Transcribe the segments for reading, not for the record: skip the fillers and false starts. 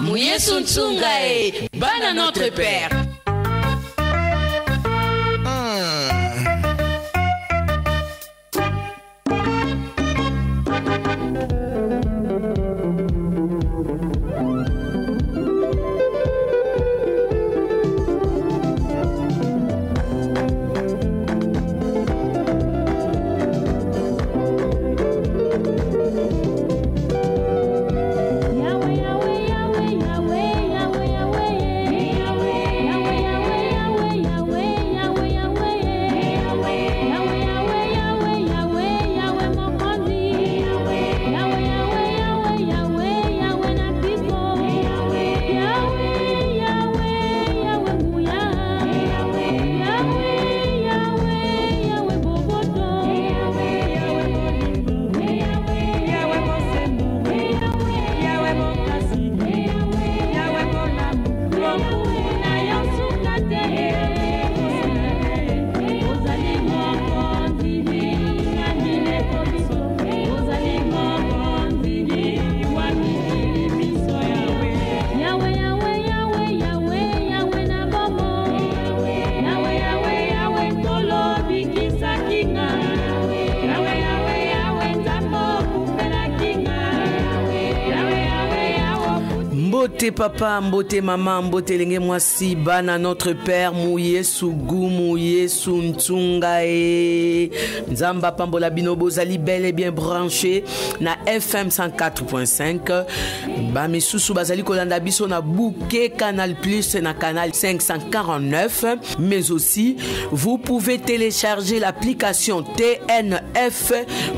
Muyesu Ntungae, bana notre Père. Mbote papa, mbote maman, mbote lenge mwasi, bana notre Père, Muyesu gu, Muyesu Ntungae. Nzamba pambola bino bozali bel et bien branché na FM 104.5. Ba misusu bazali kolanda biso na bouquet Canal Plus na canal 549. Mais aussi, vous pouvez télécharger l'application TNF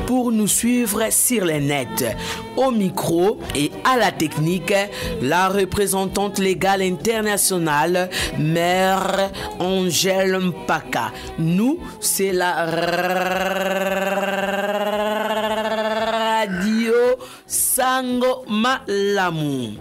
pour nous suivre sur les nets. Au micro et à la technique, la représentante légale internationale, Mère Angèle Mpaka. Nous, c'est la radio Sango Malamu.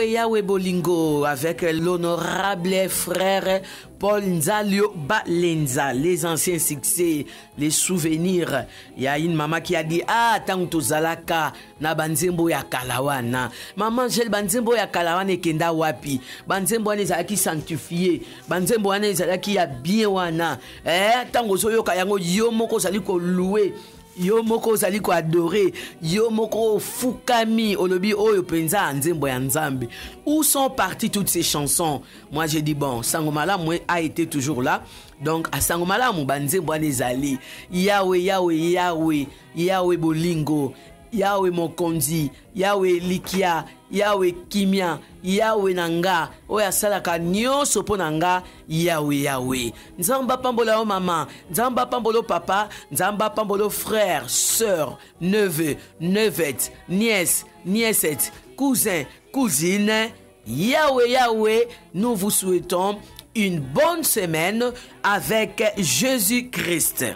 Yahweh Bolingo, avec l'honorable frère Paul Nzalio Balenza, les anciens succès, les souvenirs. Il y a une maman qui a dit, tanto zalaka na banzembo ya kalawana. Maman, j'ai banzembo ya kalawana et kenda wapi. Banzembo ane zalaki sanctifié. Banzembo ane zalaki ya bien wana. Tango soyo kayango yomoko zaliko loué. Yo moko zali ko adorer, yo moko fukami olobi oyo penza nzembo ya nzambe. Où sont parties toutes ces chansons? Moi j'ai dit bon, Sangomala moi a été toujours là. Donc à Sangomala mon banzembo anezali. Yahweh Bolingo, Yahweh Mokonzi, Yahweh Likia, Yahweh Kimia, Yahweh Nanga, oya salaka nyonso po nanga, Yahweh. Nzamba pambolo maman, nzamba pambolo papa, nzamba pambolo frère, sœur, neveu, nevette, nièce, cousin, cousine. Yahweh, nous vous souhaitons une bonne semaine avec Jésus-Christ.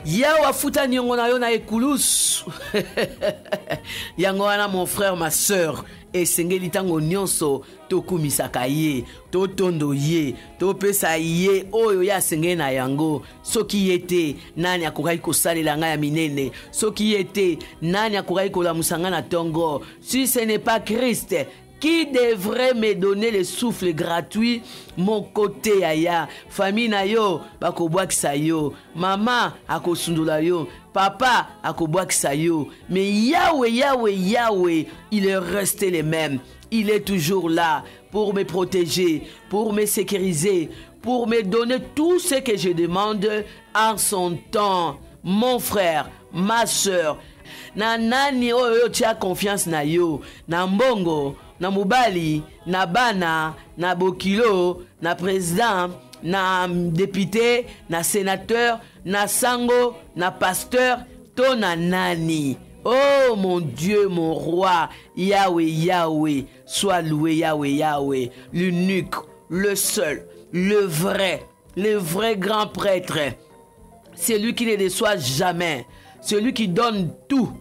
Yawa futa nyongo na yo na ekulus. Yango wana mon frère, ma sœur. Esengeli tango nyonso tokumisaka ye, totondo ye, topesa ye oyo ya sengeli na yango. Soki yete nani akokai kosalela nga ya minene, soki yete nani akokai kolamusanga na tongo. Si ce n'est pas Christ, qui devrait me donner le souffle gratuit? Mon côté yaya, famille na yo bakobwakisa yo, mama akosundula yo, papa akobwakisa yo. Mais Yahweh, il est resté le même. Il est toujours là pour me protéger, pour me sécuriser, pour me donner tout ce que je demande en son temps. Mon frère, ma soeur, na nani oyo tia confiance na yo, na mbongo na mobali, na bana, na bokilo, na président, na député, na sénateur, na sango, na pasteur, to na nani. Oh mon Dieu, mon roi, Yahweh, Yahweh, sois loué, Yahweh, Yahweh, l'unique, le seul, le vrai grand prêtre, celui qui ne déçoit jamais, celui qui donne tout,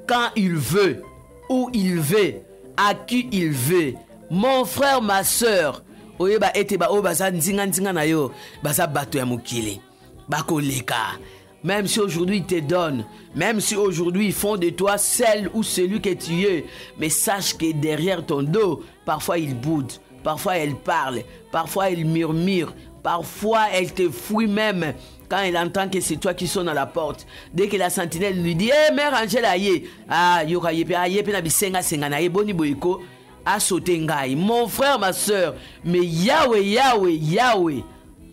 quand il veut, où il veut, à qui il veut. Mon frère, ma soeur, oyeba ete ba o baza nzinga na yo, baza bato ya mokili, bakoleka. Même si aujourd'hui ils te donnent, même si aujourd'hui ils font de toi celle ou celui que tu es, mais sache que derrière ton dos, parfois ils boudent, parfois ils parlent, parfois ils murmurent, parfois elle te fouille même quand elle entend que c'est toi qui sonne à la porte. Dès que la sentinelle lui dit « Eh, mère Angela, aye, ah, yoka yepe, aye, pe na bisenga senga na ye, boni boyko, a sauté ngai. » Mon frère, ma soeur, mais Yahweh, Yahweh, Yahweh,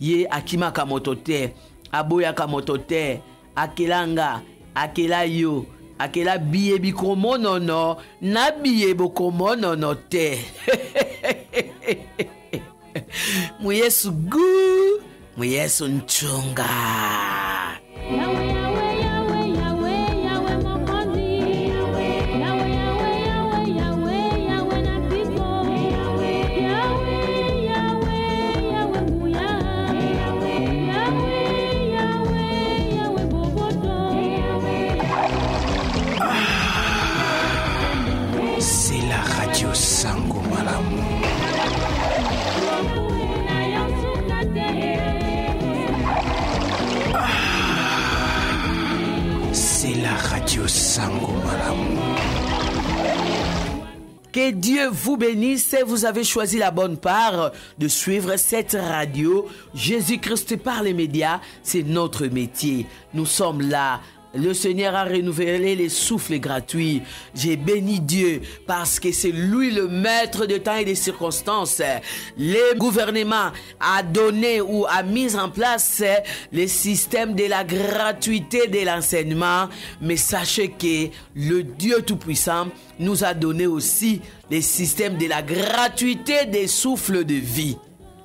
ye akima kamotote, aboya kamotote, akelanga, akela yo, akela biye bikomo nono, na biye bokomo nono te. Muyesu gu, muyesu nchunga. C'est la radio Sango Malamu. C'est la radio Sango Malamu. Que Dieu vous bénisse. Vous avez choisi la bonne part de suivre cette radio. Jésus-Christ par les médias, c'est notre métier. Nous sommes là. Le Seigneur a renouvelé les souffles gratuits. J'ai béni Dieu parce que c'est lui le maître de temps et des circonstances. Le gouvernement a donné ou a mis en place le système de la gratuité de l'enseignement. Mais sachez que le Dieu Tout-Puissant nous a donné aussi le système de la gratuité des souffles de vie.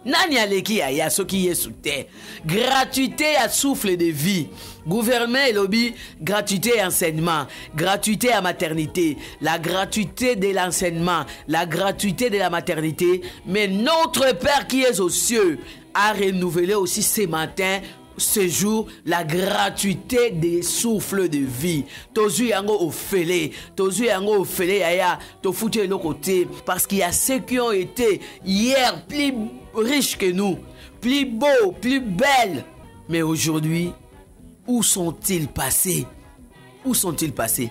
Nani aleki ya soki yesu te. Gratuité à souffle de vie. Gouvernement et lobby, gratuité à enseignement, gratuité à maternité, la gratuité de l'enseignement, la gratuité de la maternité. Mais notre Père qui est aux cieux a renouvelé aussi ce matin, ce jour, la gratuité des souffles de vie. Tozu yango ofele, yaya, tofuti de l'autre côté, parce qu'il y a ceux qui ont été hier plus riches que nous, plus beaux, plus belles. Mais aujourd'hui, où sont-ils passés? Où sont-ils passés?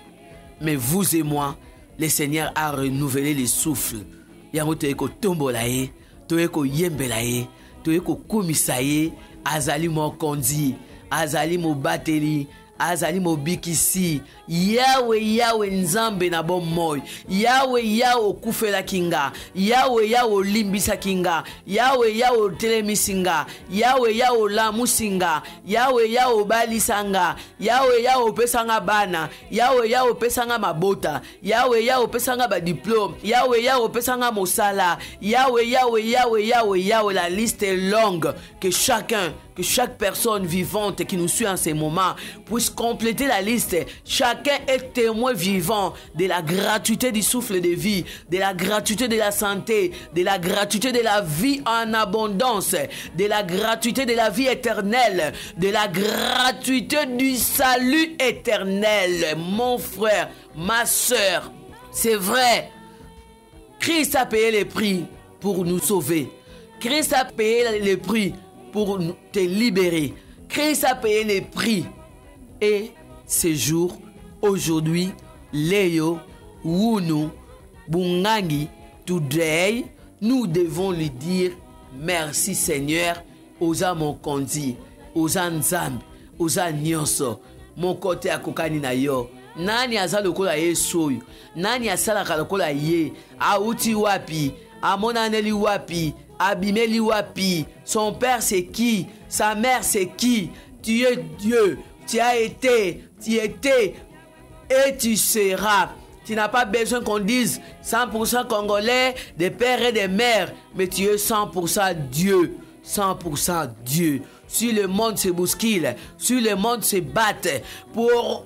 Mais vous et moi, le Seigneur a renouvelé les souffles. Yango toeko tombolaye, toeko yembelaye, toeko kumisaye, azali mokonzi, azali mobateli, azali mobikisi. Yahweh, Yahweh nzambe na bommoy. Yahweh, Yahweh okufela kinga. Yahweh, Yahweh limbisa kinga. Yahweh, Yahweh telemisinga. Yahweh, Yahweh lamusinga. Yahweh, Yahweh balisanga. Yahweh, Yahweh pesanga bana. Yahweh, Yahweh pesanga mabota. Yahweh, Yahweh pesanga ba diplôme. Yahweh, Yahweh pesanga mosala. Yahweh, Yahweh, Yahweh, Yahweh, Yahweh. La liste est longue. Que chaque personne vivante qui nous suit en ces moments puisse compléter la liste. Chacun est témoin vivant de la gratuité du souffle de vie, de la gratuité de la santé, de la gratuité de la vie en abondance, de la gratuité de la vie éternelle, de la gratuité du salut éternel. Mon frère, ma soeur, c'est vrai. Christ a payé le prix pour nous sauver. Christ a payé le prix pour te libérer. Christ a payé les prix. Et ce jour, aujourd'hui, Léo, Wunu, Bungangi, today, nous devons lui dire merci Seigneur, oza mon kondi, oza nzambe, oza nyonso, mon côté akokani na yo. Nani aza lokola Yesu oyo? Nani asalaka lokola ye? Auti wapi? Amonaneli wapi? Abimeli wapi? Son père c'est qui? Sa mère c'est qui? Tu es Dieu, tu as été, tu étais et tu seras. Tu n'as pas besoin qu'on dise 100% congolais, des pères et des mères, mais tu es 100% Dieu. 100% Dieu. Si le monde se bouscule, si le monde se bat pour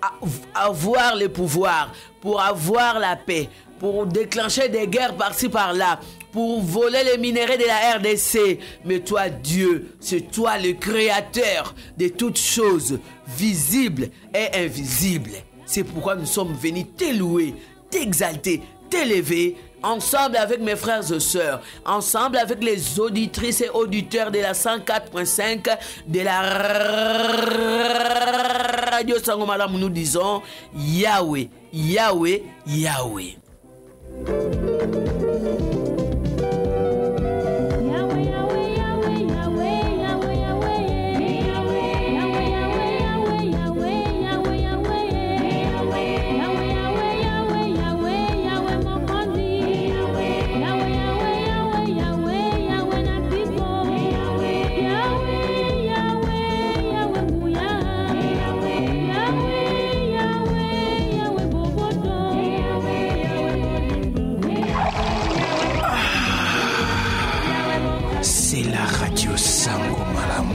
avoir le pouvoir, pour avoir la paix, pour déclencher des guerres par-ci par-là, pour voler les minéraux de la RDC. Mais toi, Dieu, c'est toi le créateur de toutes choses, visibles et invisibles. C'est pourquoi nous sommes venus t'élouer, t'exalter, t'élever, ensemble avec mes frères et sœurs, ensemble avec les auditrices et auditeurs de la 104.5 de la radio Sango Malamu, nous disons Yahweh, Yahweh, Yahweh. Sango Malamu.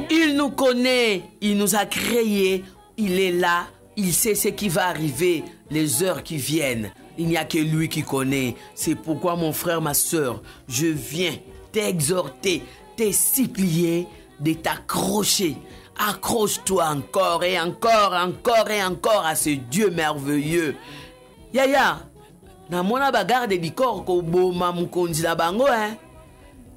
Il nous connaît, il nous a créés, il est là, il sait ce qui va arriver, les heures qui viennent. Il n'y a que lui qui connaît. C'est pourquoi mon frère, ma soeur, je viens t'exhorter, te supplier de t'accrocher. Accroche-toi encore et encore, encore et encore à ce Dieu merveilleux. Yaya, namona bagarde du corps ko boma mukonzi la bango, hein.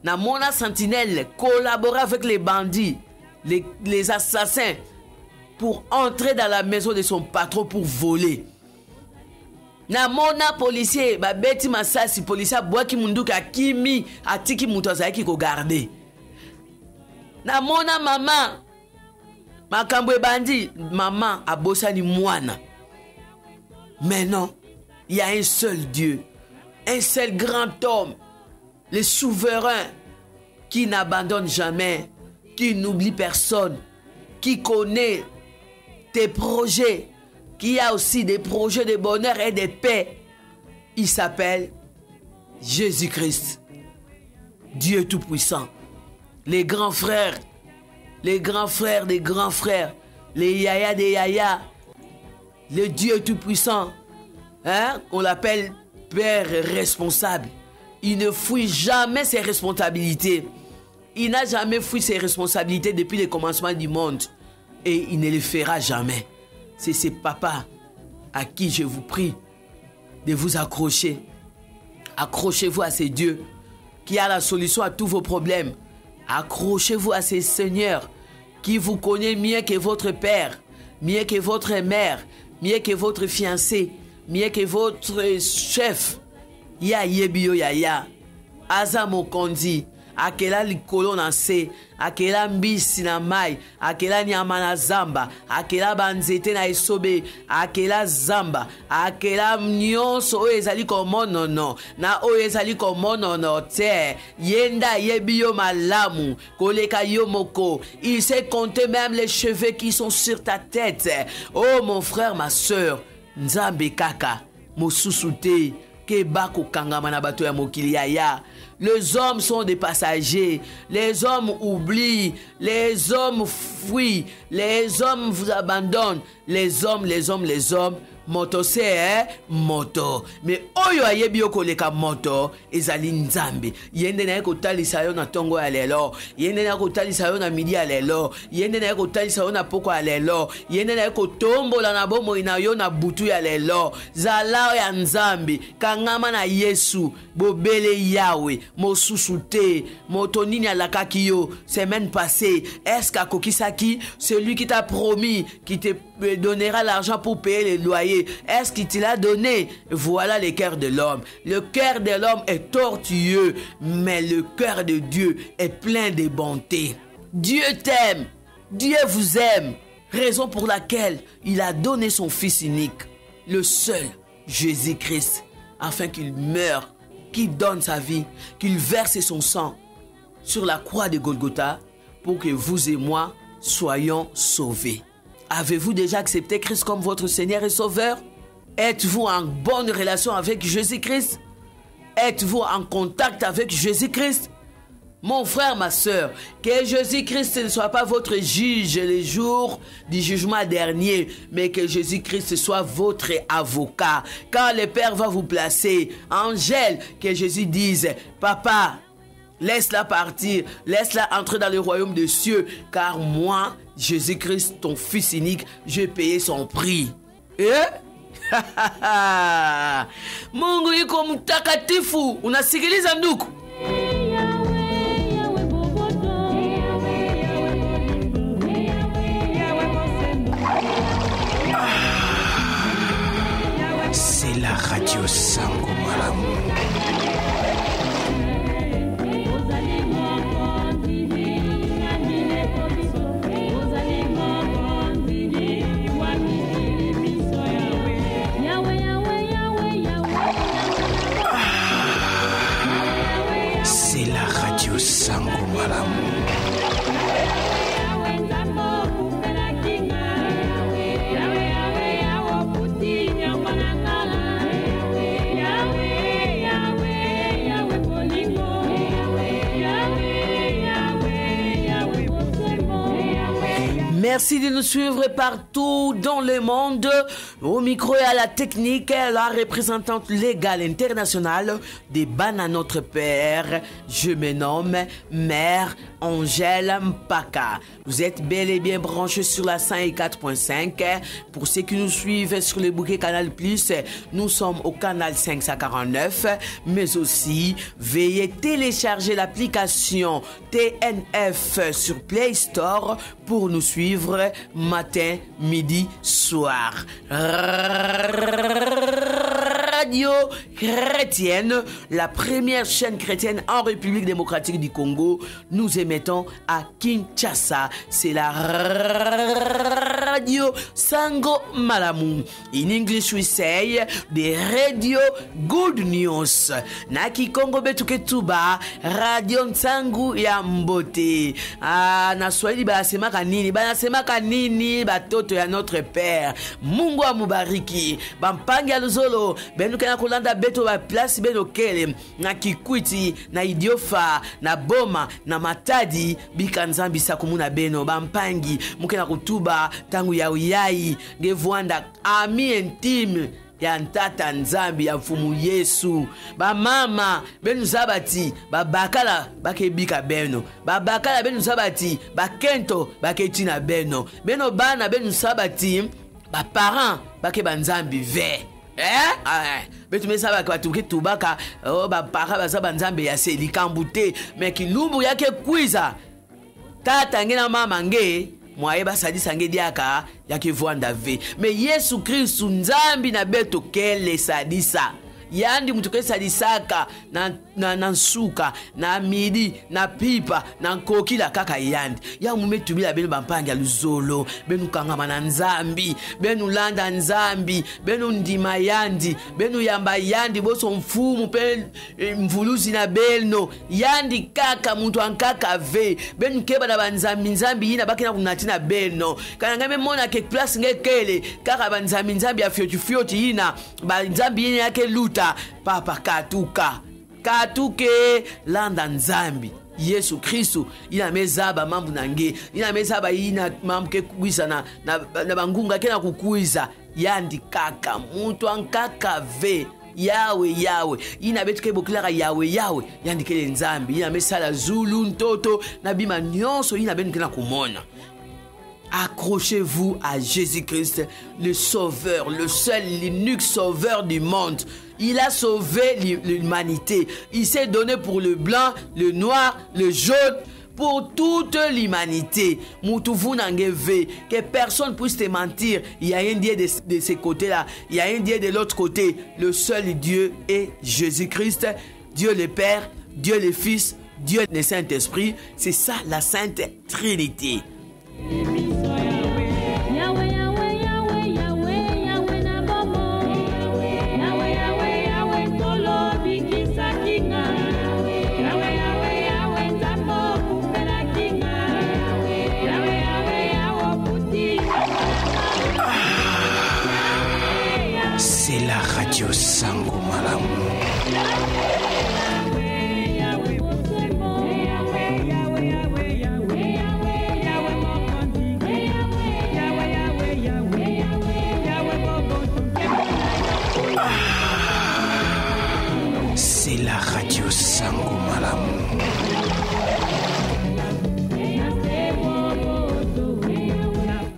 Namona sentinelle collaborer avec les bandits, les assassins pour entrer dans la maison de son patron pour voler. Namona policier babeti masasi policier boaki munduka kimi atiki mutu azaki ko garder. Namona maman makambo bandi maman abosani mwana. Mais non, il y a un seul Dieu, un seul grand homme, le souverain qui n'abandonne jamais, qui n'oublie personne, qui connaît tes projets, qui a aussi des projets de bonheur et de paix. Il s'appelle Jésus-Christ, Dieu Tout-Puissant. Les grands frères des grands frères, les yaya des yaya, le Dieu Tout-Puissant, hein, qu'on l'appelle Père responsable. Il ne fuit jamais ses responsabilités. Il n'a jamais fui ses responsabilités depuis le commencement du monde. Et il ne le fera jamais. C'est ce papa à qui je vous prie de vous accrocher. Accrochez-vous à ce Dieu qui a la solution à tous vos problèmes. Accrochez-vous à ce Seigneur qui vous connaît mieux que votre père, mieux que votre mère, mieux que votre fiancé, mieux que votre chef. Ya yebio yaya, aza mokonzi, akela likolo na se, akela mbisi na mai, akela nyama na zamba, akela banzete na esobe, akela zamba, akela nyonso oyo ezali komonono, na oyo ezali komonono te, yenda yebio malamu, koleka yo moko, il sait compter même les cheveux qui sont sur ta tête. Oh mon frère, ma soeur, nzambe kaka, mosusu te, ke bako kangama na bato ya mokili yaya. Les hommes sont des passagers, les hommes oublient, les hommes fuient, les hommes vous abandonnent, les hommes, moto c'est hein? Moto. Mais oyo ayebi koleka moto ezali nzambe. Yende na kotalisa yo na tongo ya lelo, yende na kotalisa yo na midi ya lelo, yende na kotalisa yo na poko ya lelo, yende na kotombola na bomo ina yo na butu ya lelo. Zala ya nzambe, kangama na Yesu, bobele Yahweh, mosusu te, moto nini alakaki yo semaine passée. Est-ce qu'akokisaki celui qui t'a promis, qui te donnera l'argent pour payer les loyers? Est-ce qu'il te l'a donné? Voilà le cœur de l'homme. Le cœur de l'homme est tortueux, mais le cœur de Dieu est plein de bonté. Dieu t'aime, Dieu vous aime, raison pour laquelle il a donné son Fils unique, le seul Jésus-Christ. afin qu'il meure, qu'il donne sa vie, qu'il verse son sang sur la croix de Golgotha pour que vous et moi soyons sauvés. Avez-vous déjà accepté Christ comme votre Seigneur et Sauveur? Êtes-vous en bonne relation avec Jésus-Christ? Êtes-vous en contact avec Jésus-Christ? Mon frère, ma soeur, que Jésus-Christ ne soit pas votre juge les jours du jugement dernier, mais que Jésus-Christ soit votre avocat. Quand le Père va vous placer, Angèle, que Jésus dise, Papa, laisse-la partir, laisse-la entrer dans le royaume des cieux, car moi, Jésus-Christ, ton Fils unique, j'ai payé son prix. Mungu yuko mtakatifu, unasikiliza ndugu? C'est la radio Sango Malamu. C'est la radio Sango Malamu. Merci de nous suivre partout dans le monde. Au micro et à la technique, la représentante légale internationale des Bana Notre Père. Je me nomme Mère Angèle Mpaka. Vous êtes bel et bien branchés sur la 104.5. Pour ceux qui nous suivent sur le bouquet Canal+, nous sommes au canal 549. Mais aussi, veuillez télécharger l'application TNF sur Play Store pour nous suivre matin, midi, soir. Radio chrétienne, la première chaîne chrétienne en République démocratique du Congo. Nous émettons à Kinshasa. C'est la radio Sango Malamu. In English we say the radio good news. Naki Congo betuke tuba radio Nsangu ya Mbote. Na Swahili banasemaka nini? Banasemaka nini batoto ya notre Père? Mungu amubariki. Bampangi ya luzolo benu kana kolanda beto ba place beno kele na Kikwiti na Idiofa na Boma na Matadi bikanzambi sakumuna beno bampangi mukena kutuba tangu ya uyai ngevwanda ami intime ya ntata nzambi ya mfumu Yesu. Ba mama benu sabati babakala bakebika beno, babakala benu sabati bakento baketina beno, beno bana benu sabati ba parents bakeba nzambi ve. Betu mesa bakatuke tubaka ba para bazaba nzambe ya selikambute meki lumbu yake kwiza tata ngena mama nge mwaye basadisa nge diaka yake vwanda ve me Yesu Kristu nzambi na beto kele sadisa yandi mutuke sadisaka na nsuka na midi na pipa na kokila kaka yandi ya mumetubila benu bampangi ya luzolo benu kangama na nzambi benu landa nzambi benu ndima yandi benu yamba yandi boso mfumu pe mvuluzi na belno yandi kaka muntu ankaka ve benu keba na banzambi nzambi yina bakina kunatina belno kanangame mona ke place ngekele kaka banzambi nzambi ya fyoti yina banzambi yina yake luta papa katuke landa nzambi Yesu Kristu ina mezaba mambu nange ina mezaba ina mamke kuisa na bangunga kena kukuiza yandi kaka muntu ankaka ve yawe ina betu ke bokilaka yawe yandi kele nzambi ina mesala zulu ntoto na bima nyonso ina benu kena kumona. Accrochez-vous à Jésus-Christ, le Sauveur, le seul, l'unique Sauveur du monde. Il a sauvé l'humanité. Il s'est donné pour le blanc, le noir, le jaune, pour toute l'humanité. Moutouvu n'engeve, que personne puisse te mentir. Il y a un Dieu de ce côté-là, il y a un Dieu de l'autre côté. Le seul Dieu est Jésus-Christ, Dieu le Père, Dieu le Fils, Dieu le Saint-Esprit. C'est ça la Sainte Trinité. Radio Sango Malamu. C'est la Radio Sango Malamu.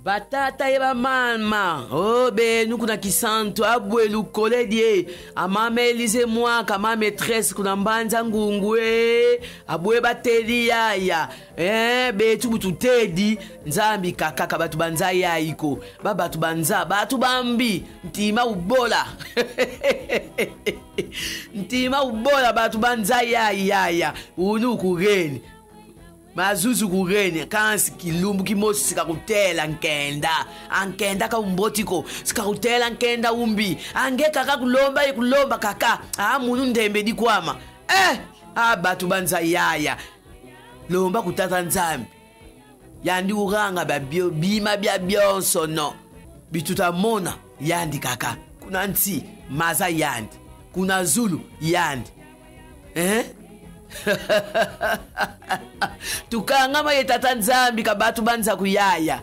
Batata eba mama obe nukuna kisanto abwelu koledie amame Elize moi kama maîtresse kuna mbanza ngungwe abwe bateli yaya betu butu tedi nzambi kakaka batu banza yaiko babatu banza batu bambi ntima ubola ntima ubola batu banza yaya unu kugeni mazuzu kugeni kansi kilumbu kimosi sikakutela nkenda ka umbotiko sikakutela nkenda umbi angeka kakulomba kaka munu ndembe dikwama batu banza yaya lomba kutata nzambi yandi uranga babio bima bya byonso no bitutamona yandi kaka kuna nti maza yandi kuna zulu yandi tukangama yetata nzambi kabatu banza kuyaya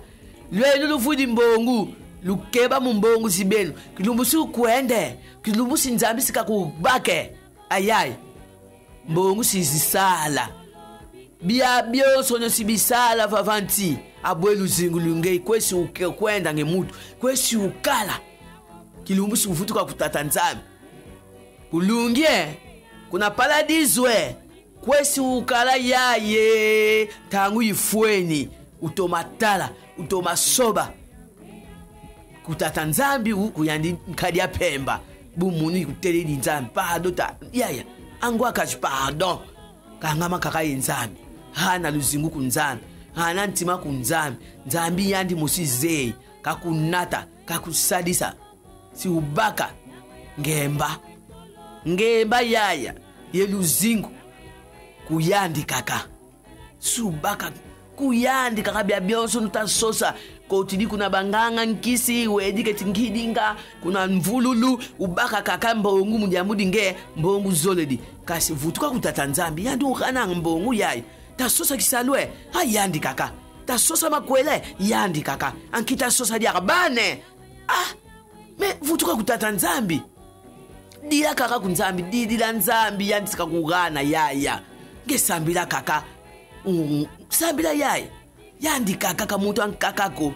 lwenu lufudi mbongu lukeba mumbongu sibenu kilumbusi ukwende kilumbusi nzambi sikakubake ayaya mbongu sizisala bia byonso no sibisala vavanti abwelu zingulunge kwesi ukwenda ngemutu kwesi ukala kilumbusi ufutuka kutata nzambi kulungie kuna paladizwe kwesi ukala yaye tangu ifweni utomatala utomasoba kutata nzambi kuyandi nkadi ya pemba bumuni kuteleli nzambi pardota yaya angwa kachi pardon kangama kakaye nzambi hana luzingu kunzambi hana ntima kunzambi nzambi yandi musizei kakunata kakusadisa si ubaka ngemba yaya yeluzingu kuyandi kaka subaka kuyandi kaka bya byonso nutasosa kotidi kuna banganga nkisi wedike tingidinga kuna mvululu ubaka kaka mbongu mujamudi nge mbongu zoledi kasi vutuka kutata nzambi yandi ukana mbongu yayi tasosa kisalwe yandi kaka tasosa makwele yandi kaka ankita sosa diakabane me vutuka kutata nzambi dila kaka kunzambi didila nzambi yandi sikakugana yaya ngesambila kaka sambila yaya yandi kaka kamuntu ankakako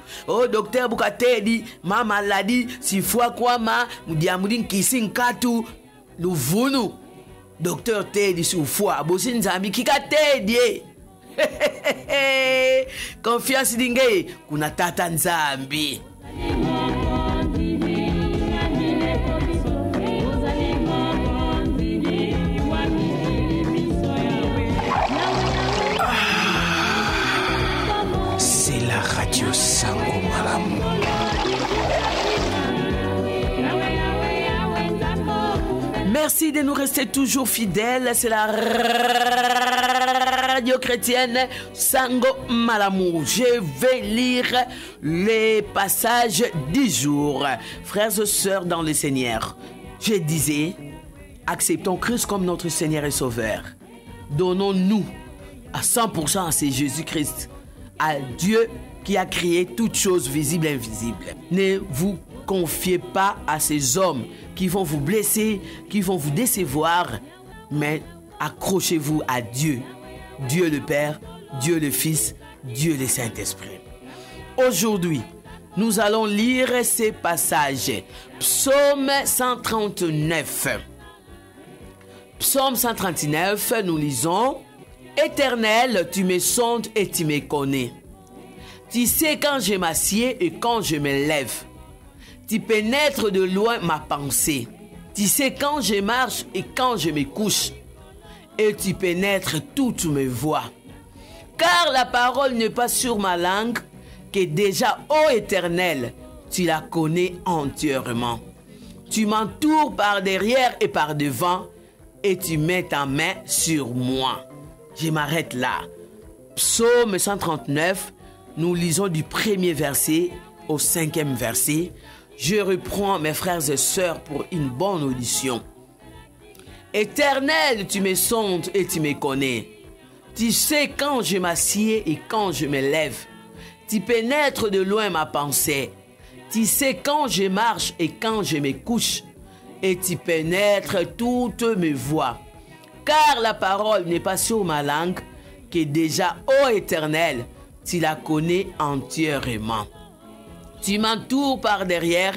docteur bukatedi mama ladi sifwa kwama mudiamudi nkisi nkatu luvunu docteur tedi sifwa bosi nzambi kikatedi confiance dinge kuna tata nzambi. Radio Sango Malamu. Merci de nous rester toujours fidèles. C'est la radio chrétienne Sango Malamu. Je vais lire les passages du jour. Frères et sœurs dans le Seigneur, je disais, acceptons Christ comme notre Seigneur et Sauveur. Donnons-nous à 100% à ce Jésus-Christ, à Dieu qui a créé toutes choses visibles et invisibles. Ne vous confiez pas à ces hommes qui vont vous blesser, qui vont vous décevoir, mais accrochez-vous à Dieu. Dieu le Père, Dieu le Fils, Dieu le Saint-Esprit. Aujourd'hui, nous allons lire ces passages. Psaume 139. Psaume 139, nous lisons: Éternel, tu me sondes et tu me connais. Tu sais quand je m'assieds et quand je me lève. Tu pénètres de loin ma pensée. Tu sais quand je marche et quand je me couche. Et tu pénètres toutes mes voies. Car la parole n'est pas sur ma langue, que déjà, ô Éternel, tu la connais entièrement. Tu m'entoures par derrière et par devant, et tu mets ta main sur moi. Je m'arrête là. Psaume 139, nous lisons du premier verset au 5e verset. Je reprends mes frères et sœurs pour une bonne audition. Éternel, tu me sondes et tu me connais. Tu sais quand je m'assieds et quand je me lève. Tu pénètres de loin ma pensée. Tu sais quand je marche et quand je me couche. Et tu pénètres toutes mes voies. Car la parole n'est pas sur ma langue, que déjà, ô Éternel, tu la connais entièrement. Tu m'entoures par derrière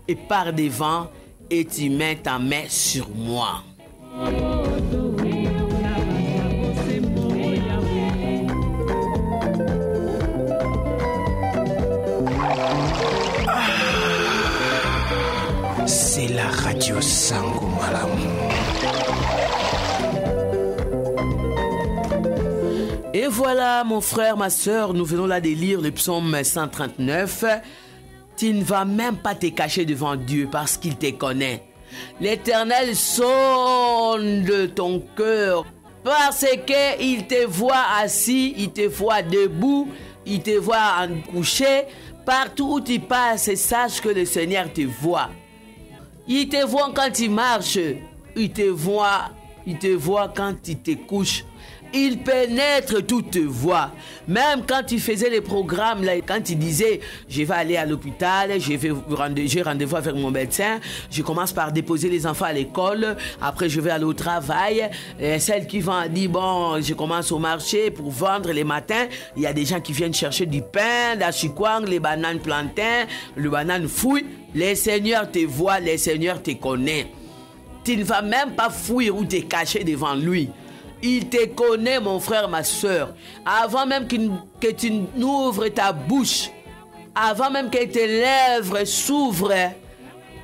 et par devant, et tu mets ta main sur moi. C'est la radio Sango Malamu. Et voilà, mon frère, ma soeur, nous venons là de lire le psaume 139. Tu ne vas même pas te cacher devant Dieu parce qu'il te connaît. L'Éternel sonde ton cœur parce qu'il te voit assis, il te voit debout, il te voit en couché. Partout où tu passes, sache que le Seigneur te voit. Il te voit quand tu marches, il te voit quand tu te couches. Il pénètre toutes tes voies. Même quand tu faisais les programmes, là, quand tu disais, je vais aller à l'hôpital, j'ai rendez-vous avec mon médecin, je commence par déposer les enfants à l'école, après je vais aller au travail. Et celles qui vont dire, bon, je commence au marché pour vendre les matins. Il y a des gens qui viennent chercher du pain, la chikwang, les bananes plantains, le banane fouille. Les seigneurs te voient, les seigneurs te connaissent. Tu ne vas même pas fuir ou te cacher devant lui. Il te connaît, mon frère, ma soeur. Avant même que tu n'ouvres ta bouche, avant même que tes lèvres s'ouvrent,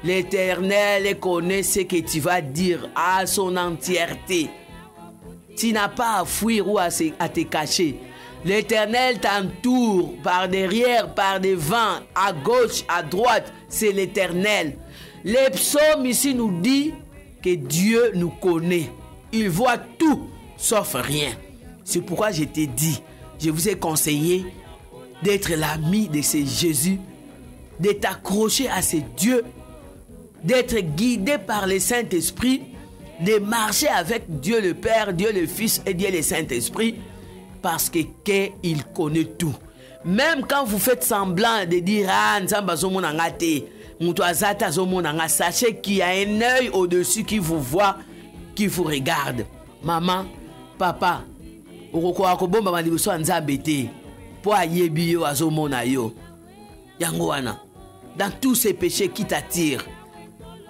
l'Éternel connaît ce que tu vas dire à son entièreté. Tu n'as pas à fuir ou à te cacher. L'Éternel t'entoure par derrière, par devant, à gauche, à droite. C'est l'Éternel. Les psaumes ici nous disent que Dieu nous connaît. Il voit tout. Sauf rien. C'est pourquoi je t'ai dit, je vous ai conseillé d'être l'ami de ce Jésus, de t'accrocher à ce Dieu, d'être guidé par le Saint-Esprit, de marcher avec Dieu le Père, Dieu le Fils et Dieu le Saint-Esprit, parce qu'il connaît tout. Même quand vous faites semblant de dire « Ah, sachez qu'il y a un œil au-dessus qui vous voit, qui vous regarde. Maman, papa, dans tous ces péchés qui t'attirent,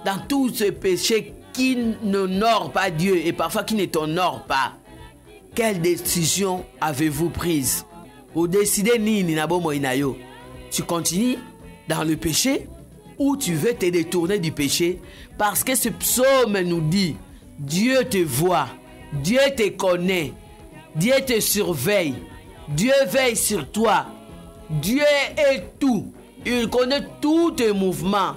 dans tous ces péchés qui n'honorent pas Dieu et parfois qui ne t'honorent pas, quelle décision avez-vous prise? Vous décidez tu continues dans le péché ou tu veux te détourner du péché? Parce que ce psaume nous dit, Dieu te voit, Dieu te connaît, Dieu te surveille, Dieu veille sur toi, Dieu est tout, il connaît tous tes mouvements.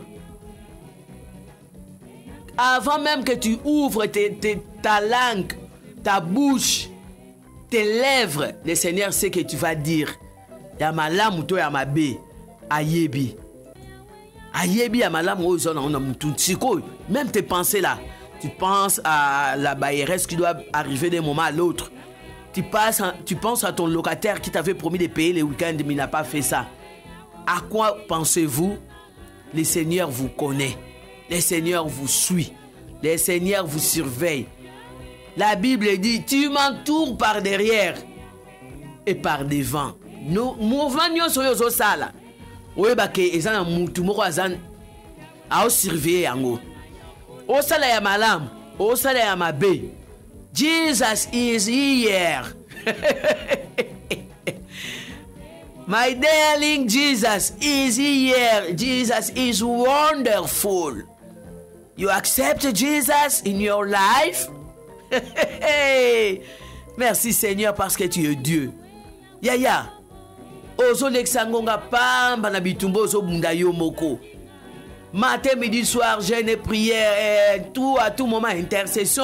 Avant même que tu ouvres ta langue, ta bouche, tes lèvres, le Seigneur sait que tu vas dire. Yamalam ou yamabe, ayebi. Ayebi yamalam ou même tes pensées là. Tu penses à la bailleresse qui doit arriver d'un moment à l'autre. Tu penses à ton locataire qui t'avait promis de payer les week-ends, mais il n'a pas fait ça. À quoi pensez-vous? Le Seigneur vous connaît. Le Seigneur vous suit. Le Seigneur vous surveille. La Bible dit, tu m'entoures par derrière et par devant. Nous mouvement sur sala. Oui, bah que ezana mutu moko azan a surveiller yango. O sala ya malam, o sala ya mabe. Jesus is here. My darling, Jesus is here. Jesus is wonderful. You accept Jesus in your life? Merci Seigneur parce que tu es Dieu. Yaya. Ozo lexangonga pamba na bitumbo ozo bunda yo moko. Matin, midi, soir, jeûne et prière, et tout à tout moment, intercession.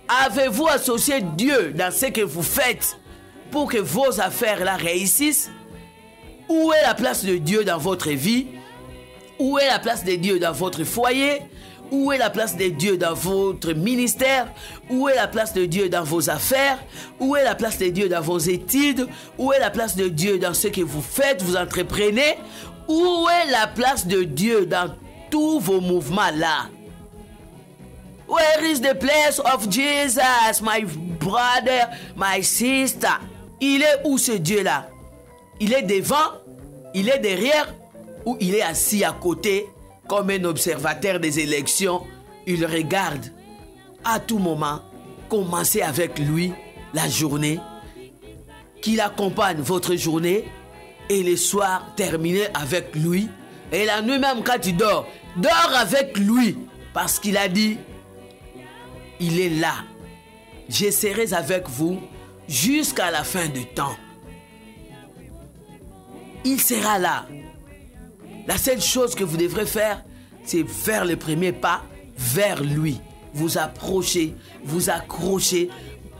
Avez-vous associé Dieu dans ce que vous faites pour que vos affaires là réussissent? Où est la place de Dieu dans votre vie? Où est la place de Dieu dans votre foyer? Où est la place de Dieu dans votre ministère? Où est la place de Dieu dans vos affaires? Où est la place de Dieu dans vos études? Où est la place de Dieu dans ce que vous faites, vous entreprenez? Où est la place de Dieu dans tous vos mouvements là? Where is the place of Jesus, my brother, my sister? Il est où ce Dieu là? Il est devant? Il est derrière? Ou il est assis à côté? Comme un observateur des élections, il regarde à tout moment. Commencez avec lui la journée, qu'il accompagne votre journée, et le soir, terminez avec lui. Et la nuit même, quand tu dors, dors avec lui, parce qu'il a dit, il est là. Je serai avec vous jusqu'à la fin du temps. Il sera là. La seule chose que vous devrez faire, c'est faire le premier pas vers lui. Vous approcher, vous accrocher,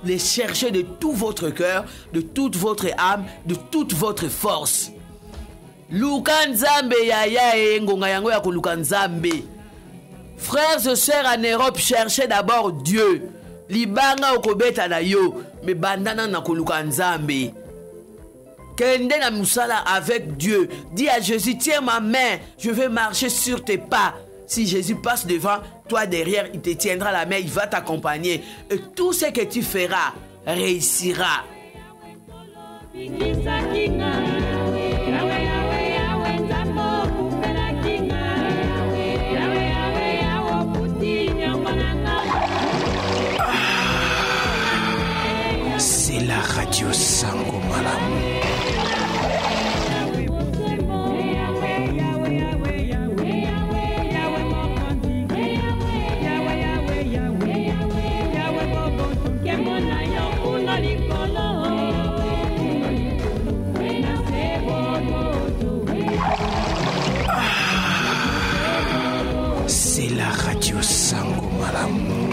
les chercher de tout votre cœur, de toute votre âme, de toute votre force. Luka Nzambe yaya e ngonga yango ya koluka Nzambe. Frères et sœurs en Europe, cherchez d'abord Dieu. Libanga okobeta na yo, me bandana na koluka Nzambe. Kende na musala avec Dieu. Dis à Jésus, tiens ma main, je vais marcher sur tes pas. Si Jésus passe devant, toi derrière, il te tiendra la main, il va t'accompagner. Et tout ce que tu feras réussira. C'est la radio Sango Malamu. C'est la radio Sango Malamu.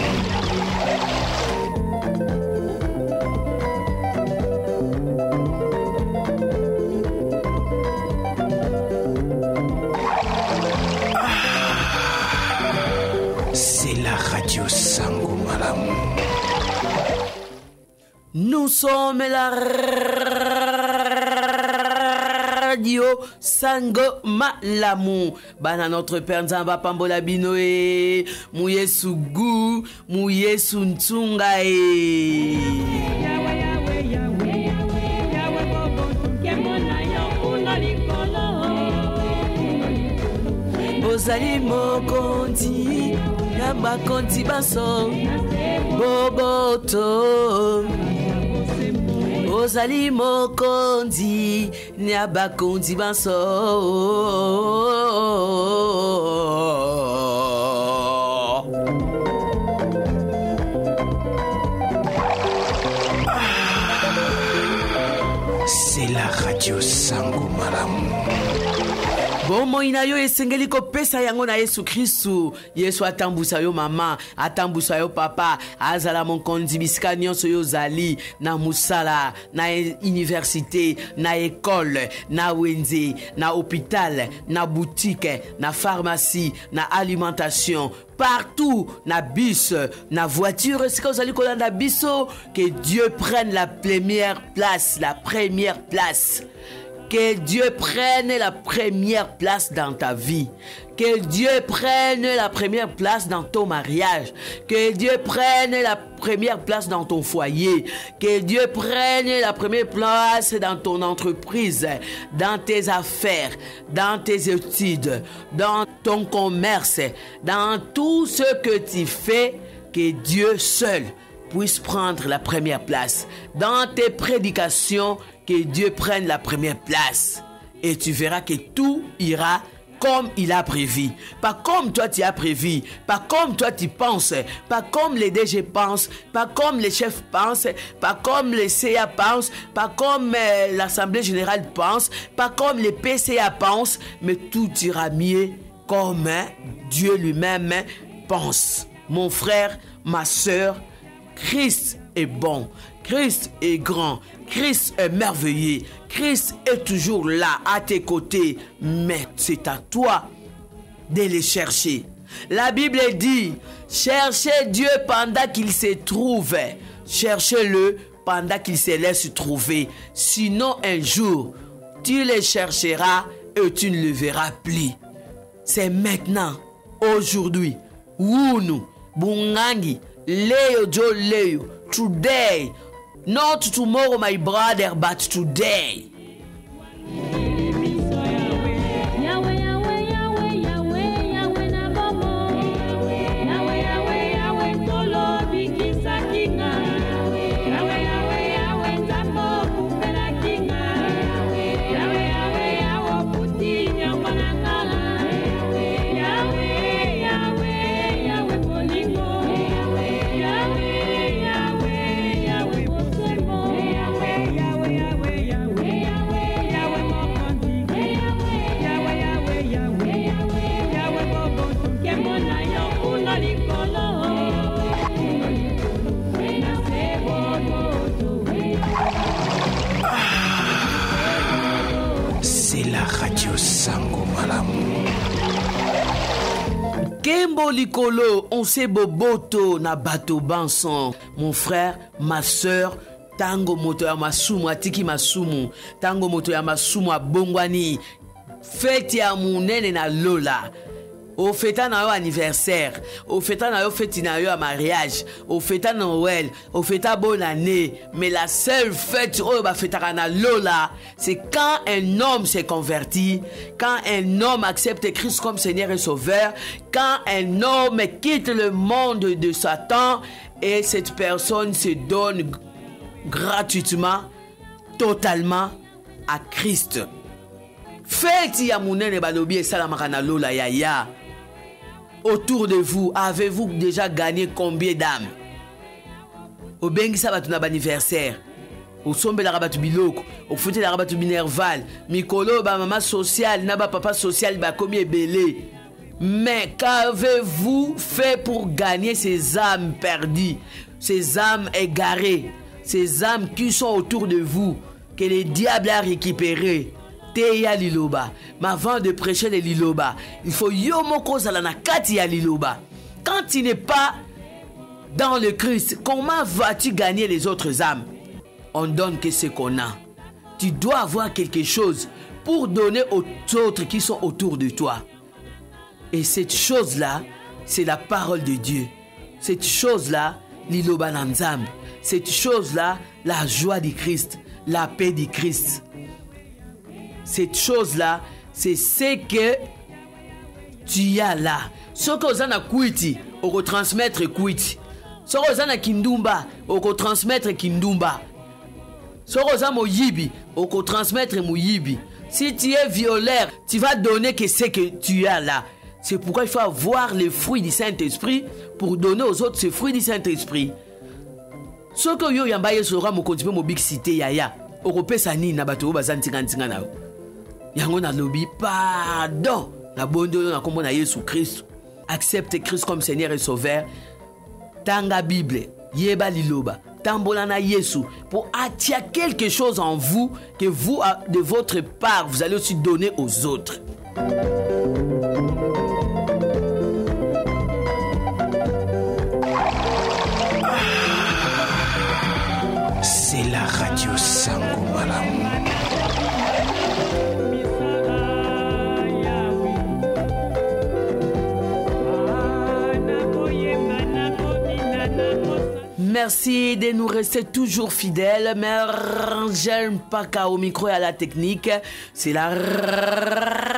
C'est la radio Sango Malamu. Nous sommes la radio Sango Malamu. Bana notre Père Nzamba Pambola Binoe. Mouye Sugu. Mouye Suntunga. Ozali mokonzi. Yamba konti baso. Boboto. Ozali mokonzi, nyaba kondi banso. C'est la radio Sango Malamu. Bomo inayo esengeli kopesa yango na Yesu Kristu. Yesu atambusa yo mama, atambusa yo papa, azala monkonzi bisika nyonso yo zali na musala, na université, na école, na wenze, na hôpital, na boutique, na pharmacie, na alimentation, partout, na bus, na voiture, c'est que vous allez biso, que Dieu prenne la première place, la première place. Que Dieu prenne la première place dans ta vie. Que Dieu prenne la première place dans ton mariage. Que Dieu prenne la première place dans ton foyer. Que Dieu prenne la première place dans ton entreprise, dans tes affaires, dans tes études, dans ton commerce, dans tout ce que tu fais. Que Dieu seul puisse prendre la première place. Dans tes prédications, que Dieu prenne la première place. Et tu verras que tout ira comme il a prévu. Pas comme toi tu as prévu. Pas comme toi tu penses. Pas comme les DG pensent. Pas comme les chefs pensent. Pas comme les CA pensent. Pas comme l'Assemblée Générale pense. Pas comme les PCA pensent. Mais tout ira mieux comme Dieu lui-même pense. Mon frère, ma soeur, Christ est bon. Christ est grand. Christ est merveilleux. Christ est toujours là à tes côtés. Mais c'est à toi de le chercher. La Bible dit, cherchez Dieu pendant qu'il se trouve. Cherchez-le pendant qu'il se laisse trouver. Sinon, un jour, tu le chercheras et tu ne le verras plus. C'est maintenant, aujourd'hui. Wunu, Bungangi, Leo Jo Leo. Today. Not tomorrow, my brother, but today. Sango Malamu. Kembo likolo, on se boboto na bato banson. Mon frère, ma soeur, tango moto ya masumu atiki masumu, tango moto ya masumu abongwani, fete ya munene na lola. Au fêta na yo anniversaire, au fêta na yo fête na yo mariage, au fêta Noël, au fêta bonne année. Mais la seule fête oh ba fêta na lola, c'est quand un homme s'est converti, quand un homme accepte Christ comme Seigneur et Sauveur, quand un homme quitte le monde de Satan et cette personne se donne gratuitement, totalement à Christ. Fête ya munene balobi esalamaka na lola ya. Autour de vous, avez-vous déjà gagné combien d'âmes? Au bengisa batu na anniversaire, au sombe la rabatu biloko, au fouté la rabatu binerval, mikolo ba maman social, na ba papa social ba komi belé. Mais qu'avez-vous fait pour gagner ces âmes perdues, ces âmes égarées, ces âmes qui sont autour de vous, que le diable a récupérées? Ya liloba, mais avant de prêcher les liloba, il faut yomoko zalana kati ya liloba. Quand tu n'es pas dans le Christ, comment vas-tu gagner les autres âmes? On donne que ce qu'on a. Tu dois avoir quelque chose pour donner aux autres qui sont autour de toi. Et cette chose-là, c'est la parole de Dieu. Cette chose-là, liloba nanzam. Cette chose-là, la joie du Christ, la paix du Christ. Cette chose-là, c'est ce que tu as là. Ce que vous avez kuiti, on va transmettre kuiti. Ce que vous avez kindumba, on va transmettre kindumba. Ce que vous avez moyibi, on va transmettre moyibi. Si tu es violeur, tu vas donner que ce que tu as là. C'est pourquoi il faut avoir les fruits du Saint-Esprit pour donner aux autres ces fruits du Saint-Esprit. Ce que yo yambaye sera mo continuer mo big cité yaya. Oropesa ni na bato bazantinga ntinga na. Yango na lobi pardon na bondo na kombo na Yesu Christ. Accepte Christ comme Seigneur et Sauveur. Tanga Bible, yeba liloba, tambola na Yesu pour attirer quelque chose en vous que vous de votre part vous allez aussi donner aux autres. C'est la radio Sango Malamu. Merci de nous rester toujours fidèles. Mergel Paka au micro et à la technique. C'est la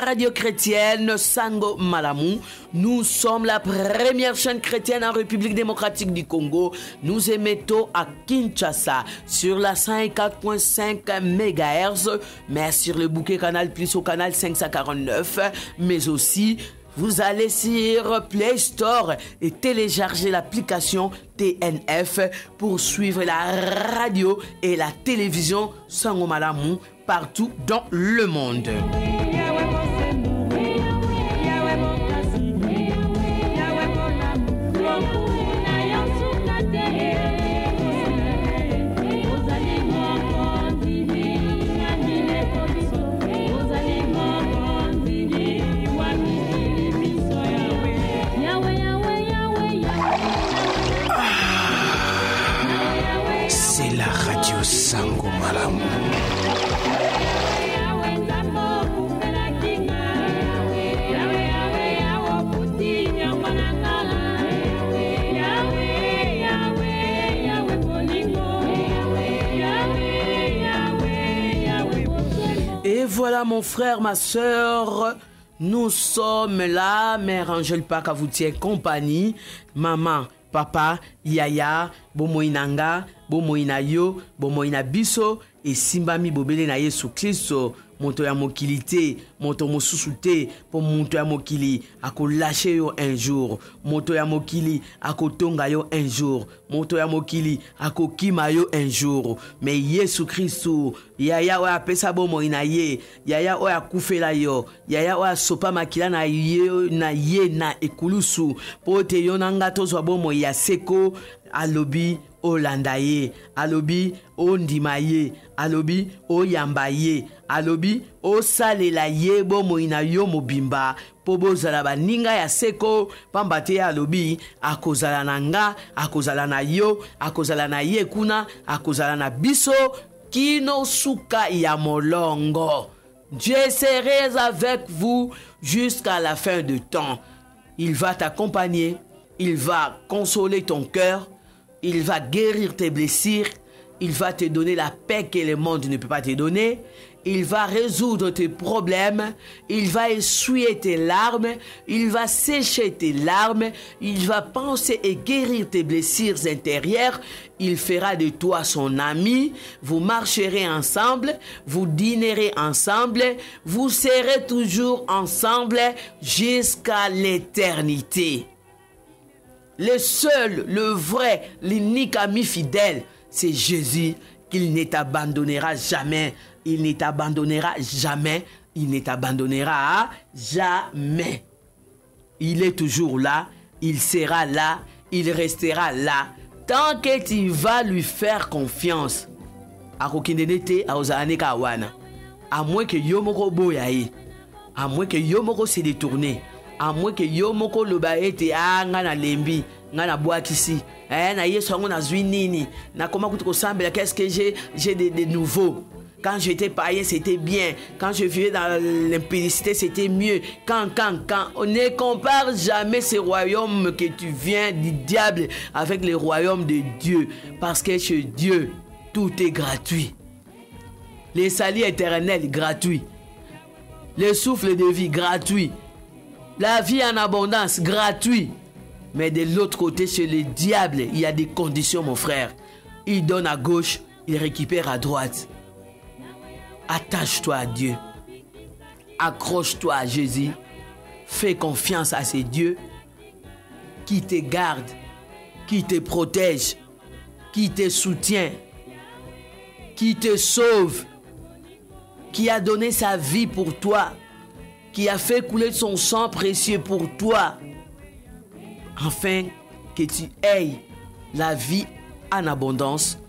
radio chrétienne Sango Malamu. Nous sommes la première chaîne chrétienne en République démocratique du Congo. Nous émettons à Kinshasa sur la 104.5 MHz, mais sur le bouquet Canal Plus au canal 549, mais aussi vous allez sur Play Store et télécharger l'application TNF pour suivre la radio et la télévision Sango Malamu partout dans le monde. Radio Sango Malamu. Et voilà mon frère, ma soeur, nous sommes là. Mère Angèle Paka vous tient compagnie. Maman, papa, yaya, bomoinanga, bomoinayo, bomoina biso, et simbami bobele na Yesu Kristo. Moto ya mokili te, moto mosusu te, po moto ya mokili ako lâcher yo un jour, moto ya mokili ako tonga yo un jour, moto ya mokili ako kima yo un jour. Mais Yesu Kristo, yaya oya pesa bomo ina ye, yaya oya kufela yo, yaya oya sopa makila na ye na ekulusu, po te yo nanga tozwa bomo ya seko, alobi olanda ye, alobi ondima ye, alobi oyamba ye, alobi osalela ye bomo ina yo mobimba po bozala baninga ya seko, pamba te alobi akozala na nga, akozala na yo, akozala na ye kuna, akozala na biso kino suka ya molongo. Je serai avec vous jusqu'à la fin du temps. Il va t'accompagner, il va consoler ton cœur, il va guérir tes blessures, il va te donner la paix que le monde ne peut pas te donner, il va résoudre tes problèmes, il va essuyer tes larmes, il va sécher tes larmes, il va penser et guérir tes blessures intérieures, il fera de toi son ami, vous marcherez ensemble, vous dînerez ensemble, vous serez toujours ensemble jusqu'à l'éternité. Le seul, le vrai, l'unique ami fidèle, c'est Jésus, qu'il ne t'abandonnera jamais. Il ne t'abandonnera jamais. Il ne t'abandonnera jamais. Il est toujours là. Il sera là. Il restera là. Tant que tu vas lui faire confiance. À moins que Yomoko boyaye. À moins que Yomoko se détourne. À moins que Yomoko le baete ngana lembi ngana boakisi na yeso ngona zwinini na koma kutuko sambela qu'est-ce que j'ai de nouveau. Quand j'étais païen c'était bien, quand je vivais dans l'impudicité c'était mieux. Quand on ne compare jamais ce royaume que tu viens du diable avec le royaume de Dieu, parce que chez Dieu tout est gratuit. Le salut éternel gratuit, le souffle de vie gratuit, la vie en abondance, gratuit. Mais de l'autre côté, chez le diable, il y a des conditions, mon frère. Il donne à gauche, il récupère à droite. Attache-toi à Dieu. Accroche-toi à Jésus. Fais confiance à ces dieux qui te gardent, qui te protègent, qui te soutient, qui te sauve, qui a donné sa vie pour toi, qui a fait couler son sang précieux pour toi, afin que tu aies la vie en abondance,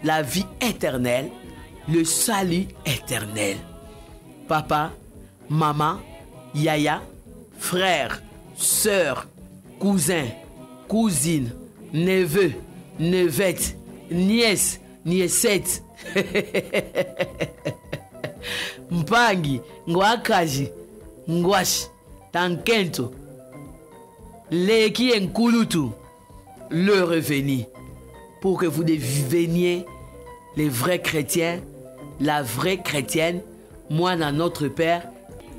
la vie éternelle, le salut éternel. Papa, maman, yaya, frère, sœur, cousin, cousine, neveu, nevette, nièce, niècette, mpangi, ngwakaji, ngwash, tankento, leki enkulutu, le revenu, pour que vous deveniez les vrais chrétiens, la vraie chrétienne, moi dans notre Père,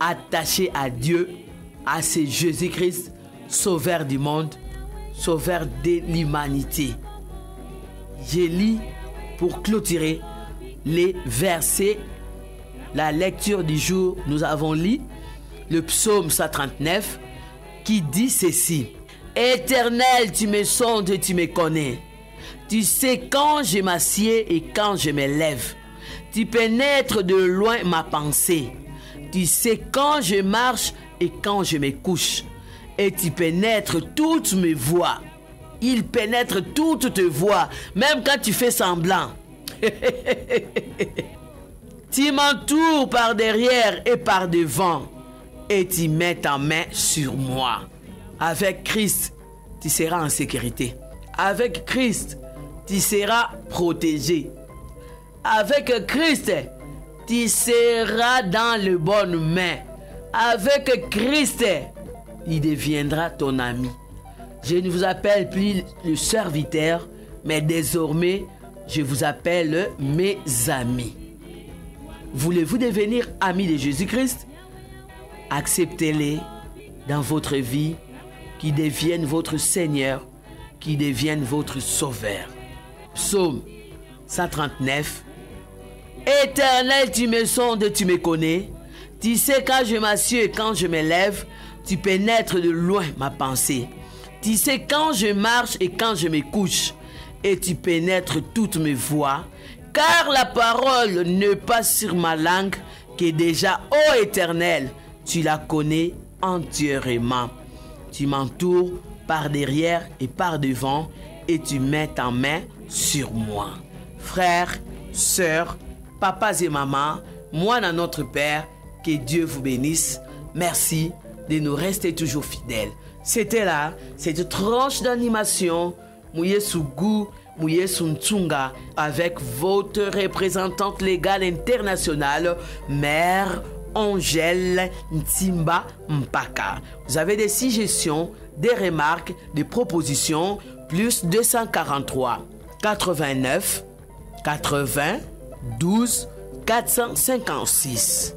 attaché à Dieu, à ce Jésus-Christ, sauveur du monde, sauveur de l'humanité. Je lis pour clôturer les versets. La lecture du jour, nous avons lu le psaume 139 qui dit ceci: Éternel, tu me sondes et tu me connais. Tu sais quand je m'assieds et quand je me lève. Tu pénètres de loin ma pensée. Tu sais quand je marche et quand je me couche. Et tu pénètres toutes mes voies. Il pénètre toutes tes voies, même quand tu fais semblant. Tu m'entoures par derrière et par devant. Et tu mets ta main sur moi. Avec Christ, tu seras en sécurité. Avec Christ, tu seras protégé. Avec Christ, tu seras dans les bonnes mains. Avec Christ, il deviendra ton ami. Je ne vous appelle plus le serviteur, mais désormais, je vous appelle mes amis. Voulez-vous devenir amis de Jésus-Christ? Acceptez-les dans votre vie, qui deviennent votre Seigneur, qui deviennent votre Sauveur. Psaume 139. Éternel, tu me sondes, tu me connais. Tu sais quand je m'assieds et quand je me lève, tu pénètres de loin ma pensée. Tu sais quand je marche et quand je me couche, et tu pénètres toutes mes voies, car la parole ne passe sur ma langue, que déjà, ô Éternel, tu la connais entièrement. Tu m'entoures par derrière et par devant, et tu mets ta main sur moi. Frères, sœurs, papas et mamans, moi dans notre Père, que Dieu vous bénisse. Merci de nous rester toujours fidèles. C'était là, cette tranche d'animation, Mouye Sougou, Mouye Suntunga, avec votre représentante légale internationale, Mère Angèle Ntimba Mpaka. Vous avez des suggestions, des remarques, des propositions, plus 243 89 80 12 456.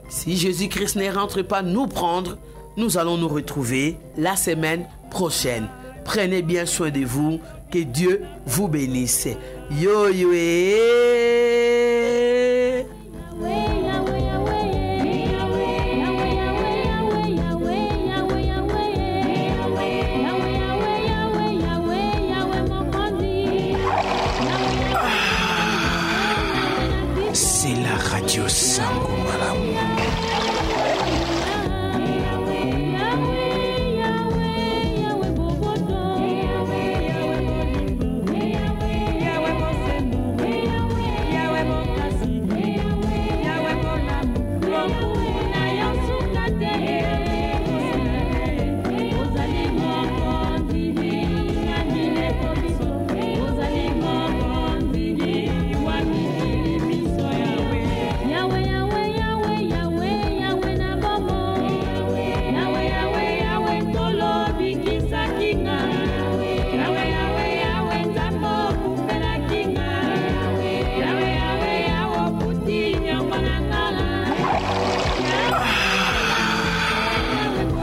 Si Jésus-Christ ne rentre pas nous prendre, nous allons nous retrouver la semaine prochaine. Prenez bien soin de vous. Que Dieu vous bénisse. Yo yo. C'est la radio Sango Malamu.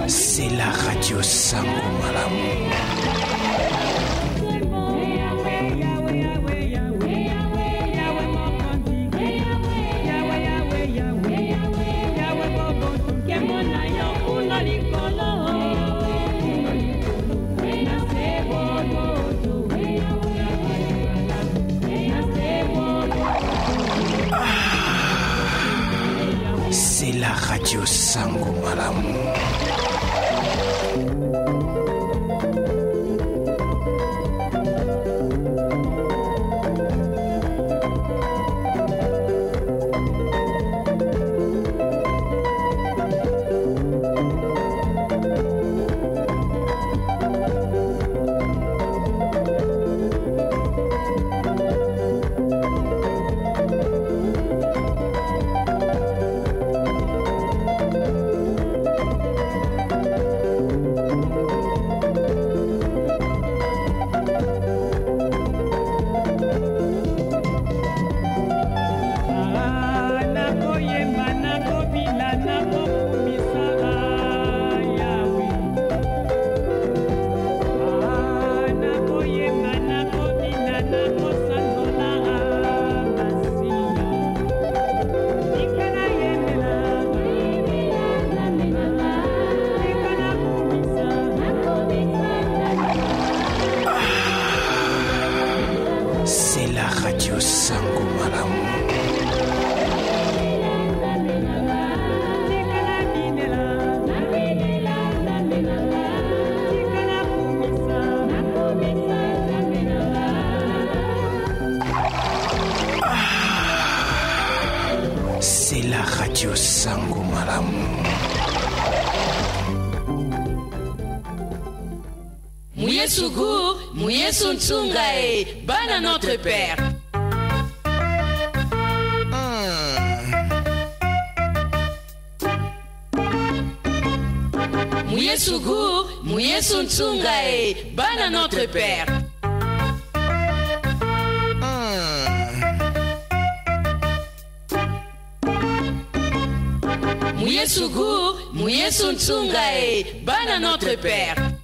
C'est la radio Sango Malamu. C'est la radio Sango Malamu. C'est la radio Sango Malamu. C'est la radio Sango Malamu. Mouye Sougou, Mouye Suntunga, Bana notre Père. Mouyesougou, Mouyesuntungae, bana notre père. Mouyesougou, Mouyesuntungae, bana notre père.